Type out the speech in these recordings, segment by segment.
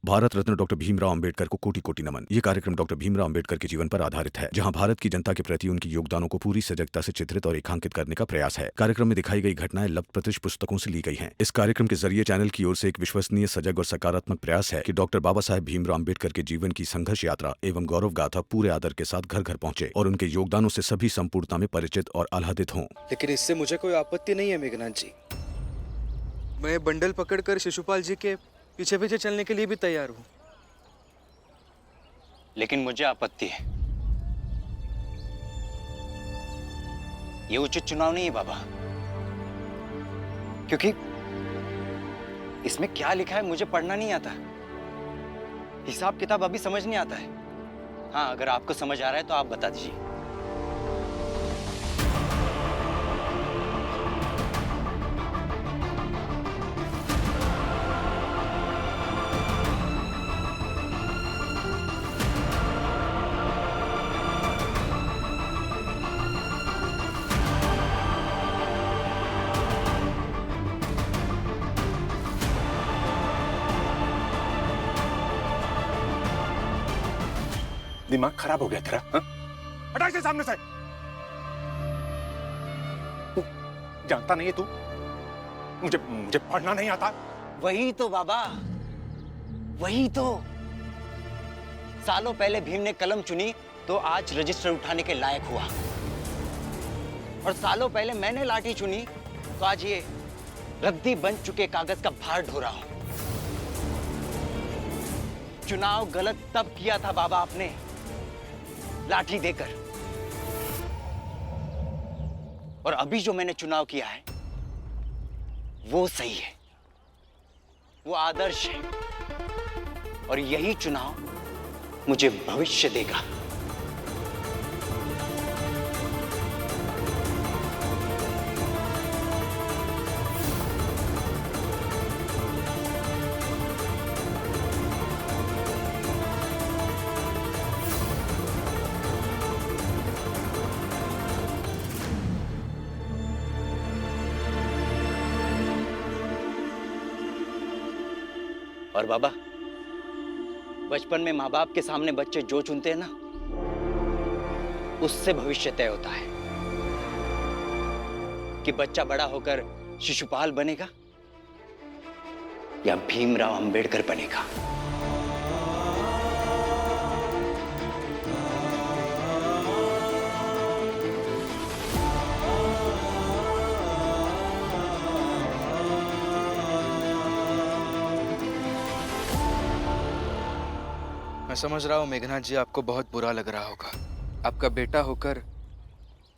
Bharat Ratna doctor Bhimrao Ambedkar को कोटि कोटि नमन। ये कार्यक्रम डॉक्टर भीमराव अंबेडकर के जीवन पर आधारित है, जहां भारत की जनता के प्रति उनके योगदानों को पूरी सजगता से चित्रित और रेखांकित करने का प्रयास है। कार्यक्रम में दिखाई गई घटनाएं लब्ध प्रतिष्ठ पुस्तकों से ली गई हैं। इस कार्यक्रम के जरिए चैनल की ओर से एक विश्वसनीय, सजग और सकारात्मक प्रयास है कि डॉक्टर बाबा साहेब भीमराव अंबेडकर के जीवन की संघर्ष यात्रा एवं गौरव गाथा पूरे आदर के साथ घर घर पहुंचे और उनके योगदानों से सभी संपूर्णता में परिचित और आह्लादित हों। लेकिन इससे मुझे कोई आपत्ति नहीं है मेघनाथ जी। मैं बंडल पकड़कर शिशुपाल जी के पीछे पीछे चलने के लिए भी तैयार हूँ। लेकिन मुझे आपत्ति है। ये उचित चुनाव नहीं है बाबा, क्योंकि इसमें क्या लिखा है मुझे पढ़ना नहीं आता। हिसाब किताब अभी समझ नहीं आता है। हाँ, अगर आपको समझ आ रहा है तो आप बता दीजिए। दिमाग खराब हो गया तेरा? हटा इसे सामने से। तू जानता नहीं है, तू मुझे पढ़ना नहीं आता। वही तो बाबा, वही तो। सालों पहले भीम ने कलम चुनी तो आज रजिस्टर उठाने के लायक हुआ, और सालों पहले मैंने लाठी चुनी तो आज ये रद्दी बन चुके कागज का भार ढो रहा हूं। चुनाव गलत तब किया था बाबा आपने, लाठी देकर, और अभी जो मैंने चुनाव किया है वो सही है, वो आदर्श है, और यही चुनाव मुझे भविष्य देगा। और बाबा, बचपन में माँ बाप के सामने बच्चे जो चुनते हैं ना, उससे भविष्य तय होता है कि बच्चा बड़ा होकर शिशुपाल बनेगा या भीमराव अंबेडकर बनेगा। मैं समझ रहा हूँ मेघनाथ जी, आपको बहुत बुरा लग रहा होगा। आपका बेटा होकर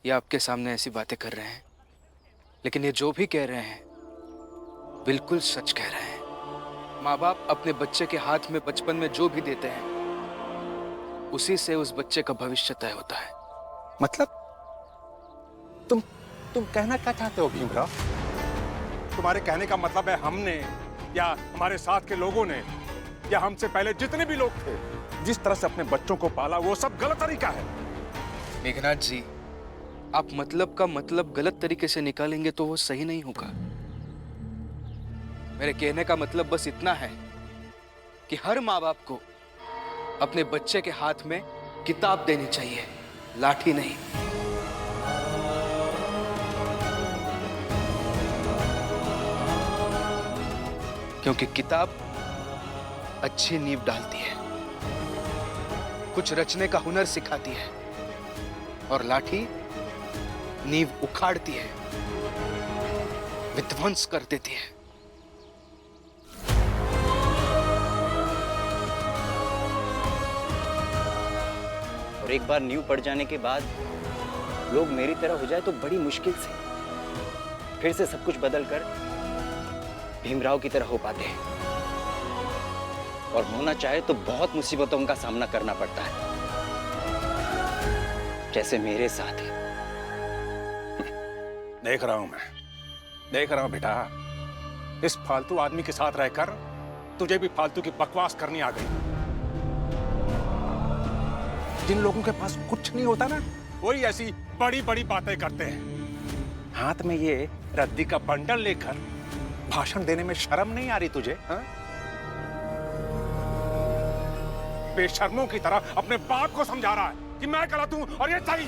ये आपके सामने ऐसी बातें कर रहे हैं, लेकिन ये जो भी कह रहे हैं बिल्कुल सच कह रहे हैं। माँ बाप अपने बच्चे के हाथ में बचपन में जो भी देते हैं, उसी से उस बच्चे का भविष्य तय होता है। मतलब तुम कहना क्या चाहते हो भीमराव? तुम्हारे कहने का मतलब है हमने या हमारे साथ के लोगों ने या हमसे पहले जितने भी लोग थे, जिस तरह से अपने बच्चों को पाला, वो सब गलत तरीका है? मेघनाथ जी, आप मतलब का मतलब गलत तरीके से निकालेंगे तो वो सही नहीं होगा। मेरे कहने का मतलब बस इतना है कि हर माँ बाप को अपने बच्चे के हाथ में किताब देनी चाहिए, लाठी नहीं। क्योंकि किताब अच्छी नींव डालती है, कुछ रचने का हुनर सिखाती है, और लाठी नींव उखाड़ती है, विध्वंस कर देती है। और एक बार नींव पड़ जाने के बाद लोग मेरी तरह हो जाए तो बड़ी मुश्किल से फिर से सब कुछ बदलकर भीमराव की तरह हो पाते हैं, और होना चाहे तो बहुत मुसीबतों का सामना करना पड़ता है, जैसे मेरे साथ ही। देख रहा हूं मैं, देख रहा हूं बेटा। इस फालतू आदमी के साथ रहकर तुझे भी फालतू की बकवास करनी आ गई। जिन लोगों के पास कुछ नहीं होता ना, वही ऐसी बड़ी बड़ी बातें करते हैं। हाथ में ये रद्दी का बंडल लेकर भाषण देने में शर्म नहीं आ रही तुझे? हाँ? बेशर्मों की तरह अपने बाप को समझा रहा है कि मैं गलत हूं और ये सही।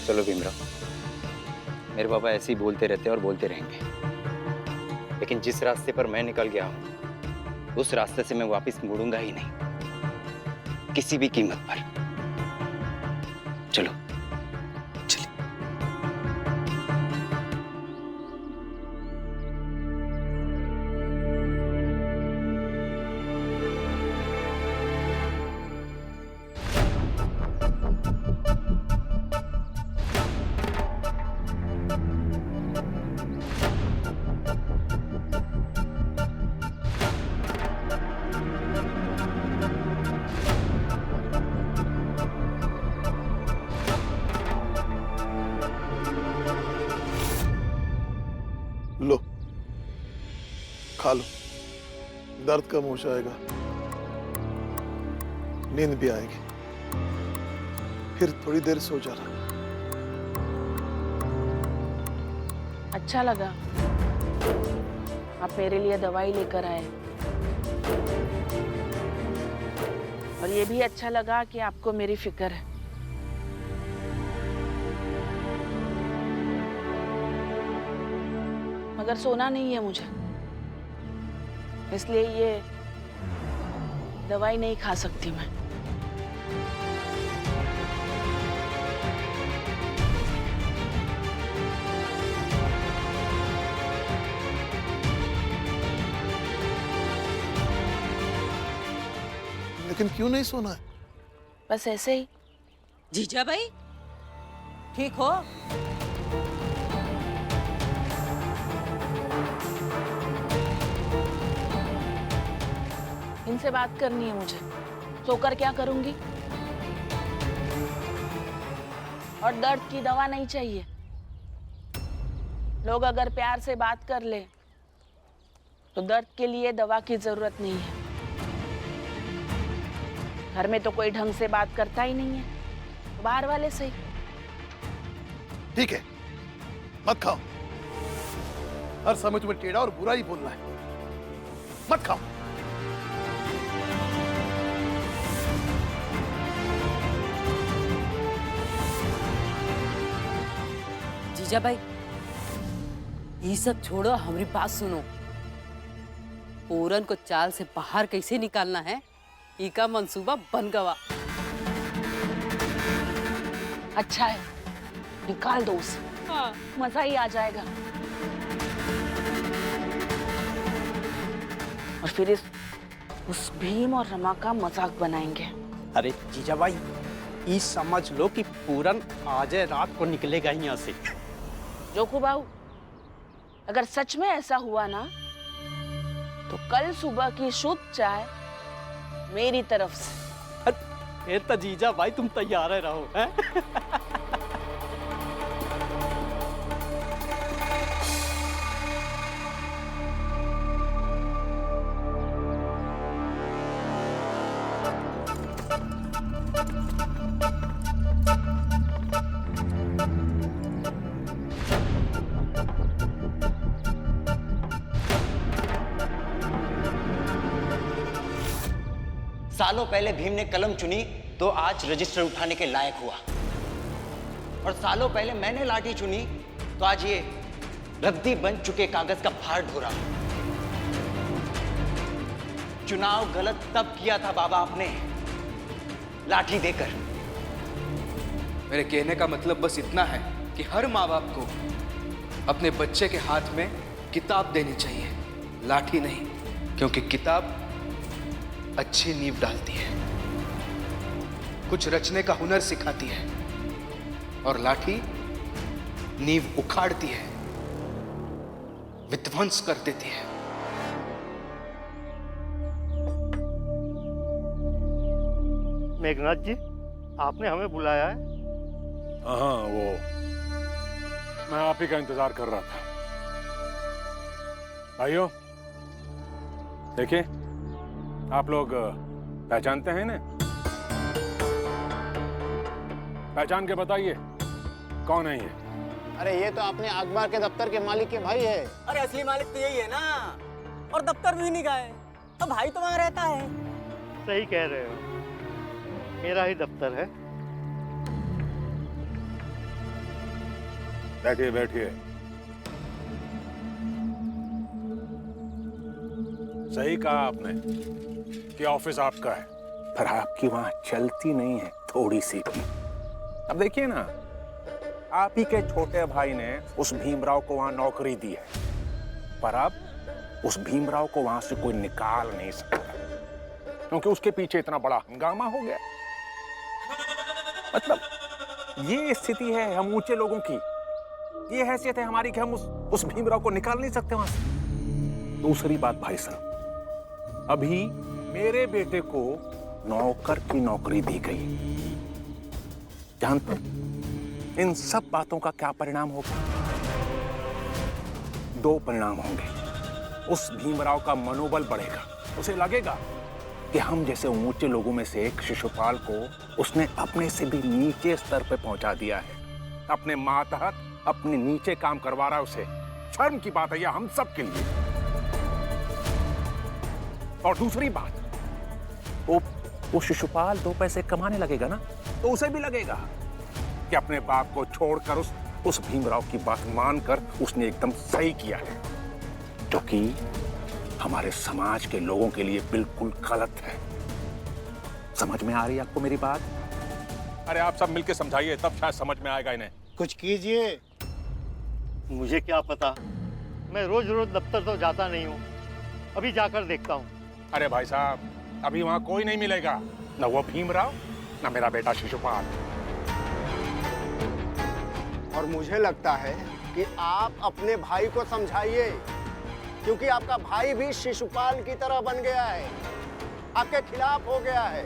चलो भीमराव, मेरे पापा ऐसे ही बोलते रहते और बोलते रहेंगे, लेकिन जिस रास्ते पर मैं निकल गया हूं उस रास्ते से मैं वापस मुड़ूंगा ही नहीं, किसी भी कीमत पर। चलो चलिए। लो, खा लो, दर्द कम हो जाएगा, नींद भी आएगी, फिर थोड़ी देर सो जाना। अच्छा लगा आप मेरे लिए दवाई लेकर आए, और ये भी अच्छा लगा कि आपको मेरी फिक्र है। मगर सोना नहीं है मुझे, इसलिए ये दवाई नहीं खा सकती मैं। लेकिन क्यों नहीं सोना है? बस ऐसे ही। जीजा भाई ठीक हो? इनसे बात करनी है मुझे, सोकर क्या करूंगी? और दर्द की दवा नहीं चाहिए। लोग अगर प्यार से बात कर ले तो दर्द के लिए दवा की जरूरत नहीं है। घर में तो कोई ढंग से बात करता ही नहीं है, तो बाहर वाले से ही। ठीक है, मत खाओ। हर समय तुम्हें टेढ़ा और बुरा ही बोलना है। मत खाओ। जीजा भाई ये सब छोड़ो, हमारी बात सुनो। पूरन को चाल से बाहर कैसे निकालना है, इका मंसूबा बन गवा। अच्छा है, निकाल दो उसे। हाँ। मजा ही आ जाएगा। और फिर उस भीम और रमा का मजाक बनाएंगे। अरे जीजा भाई, ये समझ लो कि पूरन आज रात को निकलेगा ही यहाँ से। जोकू बाबू, अगर सच में ऐसा हुआ ना तो कल सुबह की शुद्ध चाय मेरी तरफ से। फिर तो जीजा भाई तुम तैयार रहो, हैं? सालों पहले भीम ने कलम चुनी तो आज रजिस्टर उठाने के लायक हुआ, और सालों पहले मैंने लाठी चुनी तो आज ये रद्दी बन चुके कागज का भार ढो रहा। चुनाव गलत तब किया था बाबा आपने, लाठी देकर। मेरे कहने का मतलब बस इतना है कि हर माँ बाप को अपने बच्चे के हाथ में किताब देनी चाहिए, लाठी नहीं, क्योंकि किताब अच्छी नींव डालती है, कुछ रचने का हुनर सिखाती है, और लाठी नींव उखाड़ती है, विध्वंस कर देती है। मेघनाथ जी, आपने हमें बुलाया है? हाँ, वो मैं आप ही का इंतजार कर रहा था। भाइयों, देखिए, आप लोग पहचानते हैं ना? पहचान के बताइए कौन है ये? अरे ये तो अपने अखबार के दफ्तर के मालिक के भाई है। अरे असली मालिक तो यही है ना, और दफ्तर भी नहीं गए तो भाई तो वहां रहता है। सही कह रहे हो, मेरा ही दफ्तर है। बैठिए बैठिए। सही कहा आपने कि ऑफिस आपका है, पर आपकी वहां चलती नहीं है थोड़ी सी भी। अब देखिए ना, आप ही के छोटे भाई ने उस भीमराव को वहां नौकरी दी है, पर अब उस भीमराव को वहां से कोई निकाल नहीं सकता, क्योंकि उसके पीछे इतना बड़ा हंगामा हो गया। मतलब ये स्थिति है हम ऊंचे लोगों की, ये हैसियत है हमारी कि हम उस भीमराव को निकाल नहीं सकते वहां से। दूसरी बात भाई साहब, अभी मेरे बेटे को नौकर की नौकरी दी गई। जानते इन सब बातों का क्या परिणाम होगा? दो परिणाम होंगे। उस भीमराव का मनोबल बढ़ेगा, उसे लगेगा कि हम जैसे ऊंचे लोगों में से एक शिशुपाल को उसने अपने से भी नीचे स्तर पर पहुंचा दिया है, अपने मातहत अपने नीचे काम करवा रहा है उसे। शर्म की बात है यह हम सब के लिए। और दूसरी बात, वो शिशुपाल 2 पैसे कमाने लगेगा ना, तो उसे भी लगेगा कि अपने बाप को छोड़कर उस भीमराव की बात मानकर उसने एकदम सही किया है, जो कि हमारे समाज के लोगों के लिए बिल्कुल गलत है। समझ में आ रही है आपको मेरी बात? अरे आप सब मिलकर समझाइए, तब शायद समझ में आएगा इन्हें। कुछ कीजिए। मुझे क्या पता, मैं रोज रोज दफ्तर तो जाता नहीं हूँ, अभी जाकर देखता हूँ। अरे भाई साहब, अभी वहां कोई नहीं मिलेगा, न वो भीमराव न मेरा बेटा शिशुपाल। और मुझे लगता है कि आप अपने भाई को समझाइए, क्योंकि आपका भाई भी शिशुपाल की तरह बन गया है, आपके खिलाफ हो गया है।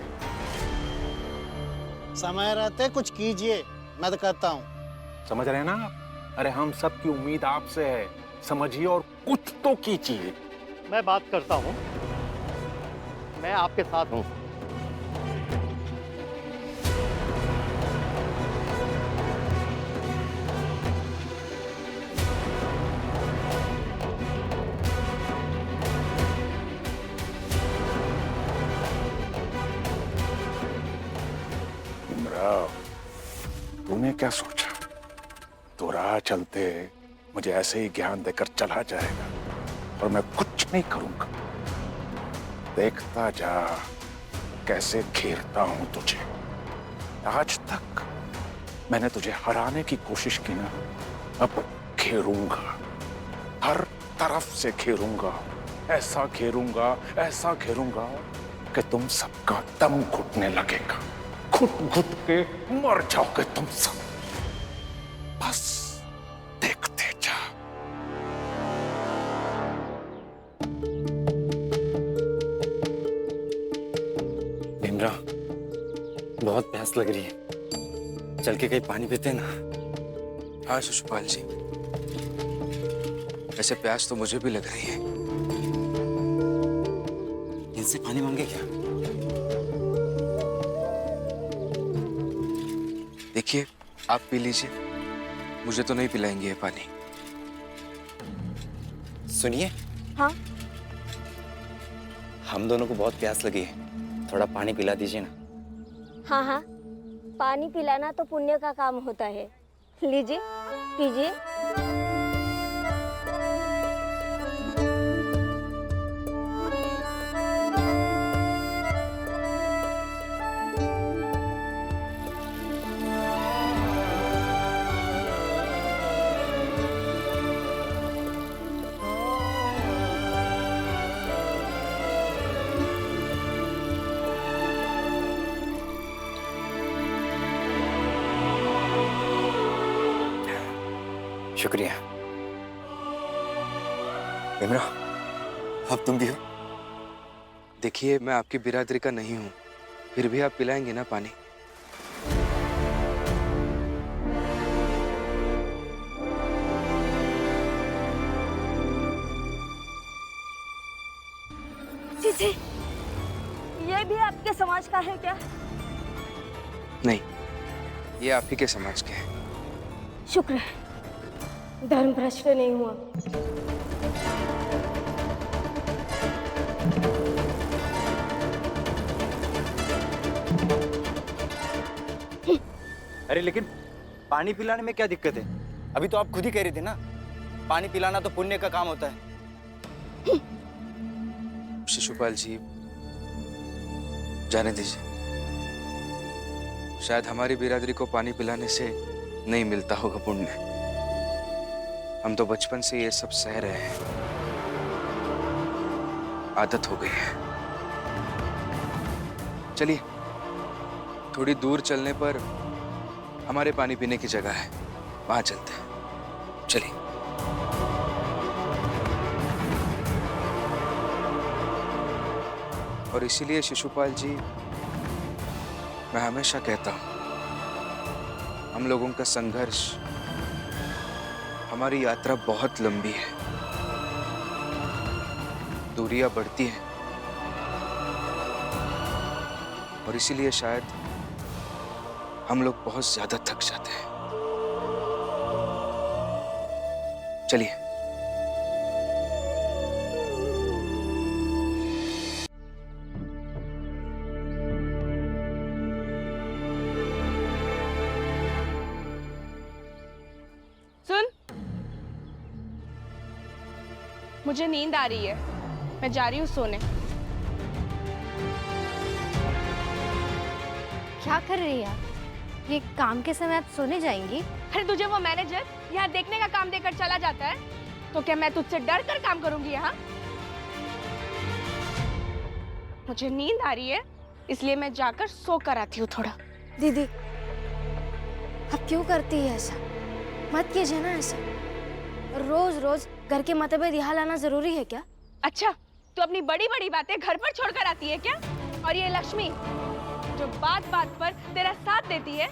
समय रहते कुछ कीजिए, मैं तो कहता हूँ। समझ रहे हैं ना आप? अरे हम सब की उम्मीद आपसे है, समझिए और कुछ तो कीजिए। मैं बात करता हूँ, मैं आपके साथ हूँ। भीमराव, तूने क्या सोचा? तो राह चलते मुझे ऐसे ही ज्ञान देकर चला जाएगा और मैं कुछ नहीं करूंगा। देखता जा कैसे घेरता हूं तुझे। आज तक मैंने तुझे हराने की कोशिश की ना, अब घेरूंगा, हर तरफ से घेरूंगा, ऐसा घेरूंगा कि तुम सबका दम घुटने लगेगा, घुट के मर जाओगे तुम सब। बस देखते जा। भीमराव, बहुत प्यास लग रही है, चल के कहीं पानी पीते ना। हाँ शिशुपाल जी, वैसे प्यास तो मुझे भी लग रही है। इनसे पानी मांगे क्या? देखिए, आप पी लीजिए, मुझे तो नहीं पिलाएंगे ये पानी। सुनिए। हाँ? हम दोनों को बहुत प्यास लगी है, थोड़ा पानी पिला दीजिए ना। हाँ हाँ, पानी पिलाना तो पुण्य का काम होता है। लीजिए, पीजिए। शुक्रिया। भीमराव, अब तुम भी हो? देखिए, मैं आपकी बिरादरी का नहीं हूँ, फिर भी आप पिलाएंगे ना पानी? जी, ये भी आपके समाज का है क्या? नहीं, ये आप ही के समाज के हैं। शुक्र है, धर्म भ्रष्ट नहीं हुआ। अरे लेकिन पानी पिलाने में क्या दिक्कत है? अभी तो आप खुद ही कह रही थी ना, पानी पिलाना तो पुण्य का काम होता है। शिशुपाल जी, जाने दीजिए। शायद हमारी बिरादरी को पानी पिलाने से नहीं मिलता होगा पुण्य। हम तो बचपन से ये सब सह रहे हैं, आदत हो गई है। चलिए, थोड़ी दूर चलने पर हमारे पानी पीने की जगह है, वहां चलते हैं। चलिए। और इसीलिए शिशुपाल जी, मैं हमेशा कहता हूं, हम लोगों का संघर्ष, हमारी यात्रा बहुत लंबी है, दूरियां बढ़ती हैं, और इसीलिए शायद हम लोग बहुत ज्यादा थक जाते हैं। चलिए। सुन, मुझे नींद आ रही है, मैं जा रही हूँ सोने। क्या कर रही है आप? ये काम के समय आप सोने जाएंगी? अरे तुझे वो मैनेजर यहाँ देखने का काम देकर चला जाता है, तो क्या मैं तुझसे डर कर काम करूंगी यहाँ? मुझे नींद आ रही है, इसलिए मैं जाकर सो कर आती हूँ थोड़ा। दीदी, आप क्यों करती है ऐसा? मत कीजिए ना ऐसा। रोज रोज घर के मतभेद यहाँ लाना जरूरी है क्या? अच्छा, तो अपनी बड़ी बड़ी बातें घर पर छोड़कर आती है क्या? और ये लक्ष्मी जो बात बात पर तेरा साथ देती है,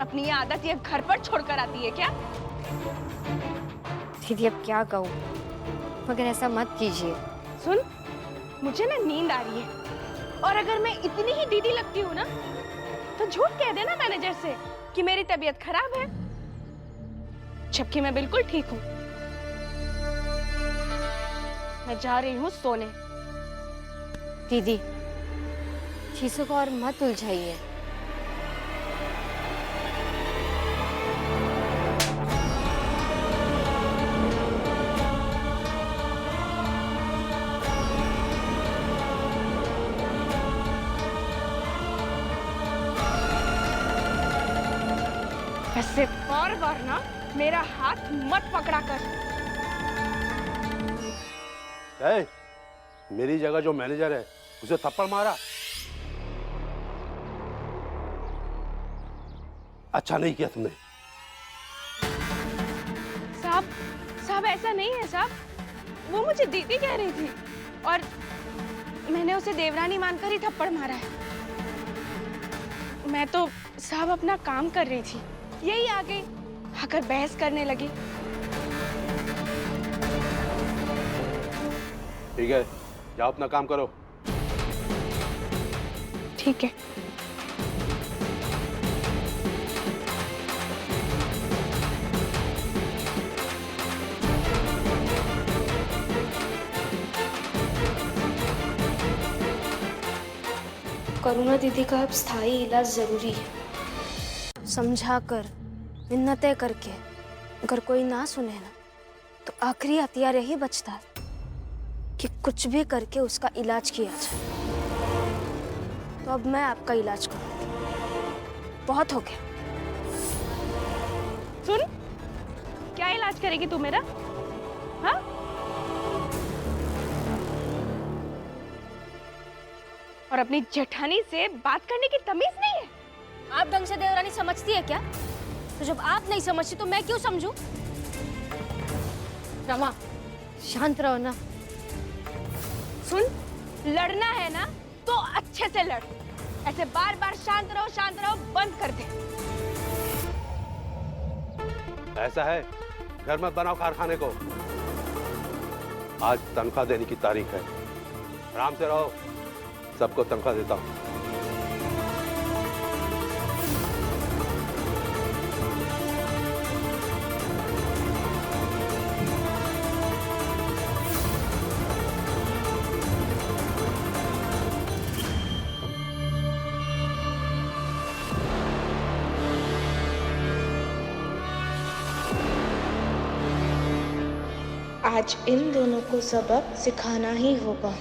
अपनी ये आदत ये घर पर छोड़कर आती है क्या? दीदी अब क्या कहूँ, मगर ऐसा मत कीजिए। सुन, मुझे ना नींद आ रही है, और अगर मैं इतनी ही दीदी लगती हूँ ना, तो झूठ कह देना मैनेजर से कि मेरी तबीयत खराब है, जबकि मैं बिल्कुल ठीक हूँ। मैं जा रही हूँ सोने। दीदी, चीजों को और मत उलझाइए। ऐसे बार ना मेरा हाथ मत पकड़ा कर। मेरी जगह जो मैनेजर है उसे थप्पड़ मारा? अच्छा नहीं किया तुमने। साहब ऐसा नहीं है साहब, वो मुझे दीदी कह रही थी और मैंने उसे देवरानी मानकर ही थप्पड़ मारा है। मैं तो साहब अपना काम कर रही थी, यही आ गई, आकर बहस करने लगी। ठीक है, जाओ अपना काम करो। ठीक है। करुणा दीदी का अब स्थायी इलाज जरूरी है। समझाकर, मिन्नतें करके अगर कोई ना सुने ना, तो आखिरी हथियार यही बचता है कि कुछ भी करके उसका इलाज किया जाए। तो अब मैं आपका इलाज करूँ। बहुत हो गया। सुन, क्या इलाज करेगी तू मेरा? हाँ? और अपनी जेठानी से बात करने की तमीज नहीं है? आप ढंग से देवरानी समझती है क्या? तो जब आप नहीं समझती तो मैं क्यों समझूं? रमा, शांत रहो ना। सुन, लड़ना है ना तो अच्छे से लड़, ऐसे बार बार शांत रहो बंद कर दे। ऐसा है, घर मत बनाओ कारखाने को। आज तनख्वाह देने की तारीख है, आराम से रहो, सबको तनख्वाह देता हूँ। आज इन दोनों को सबक सिखाना ही होगा।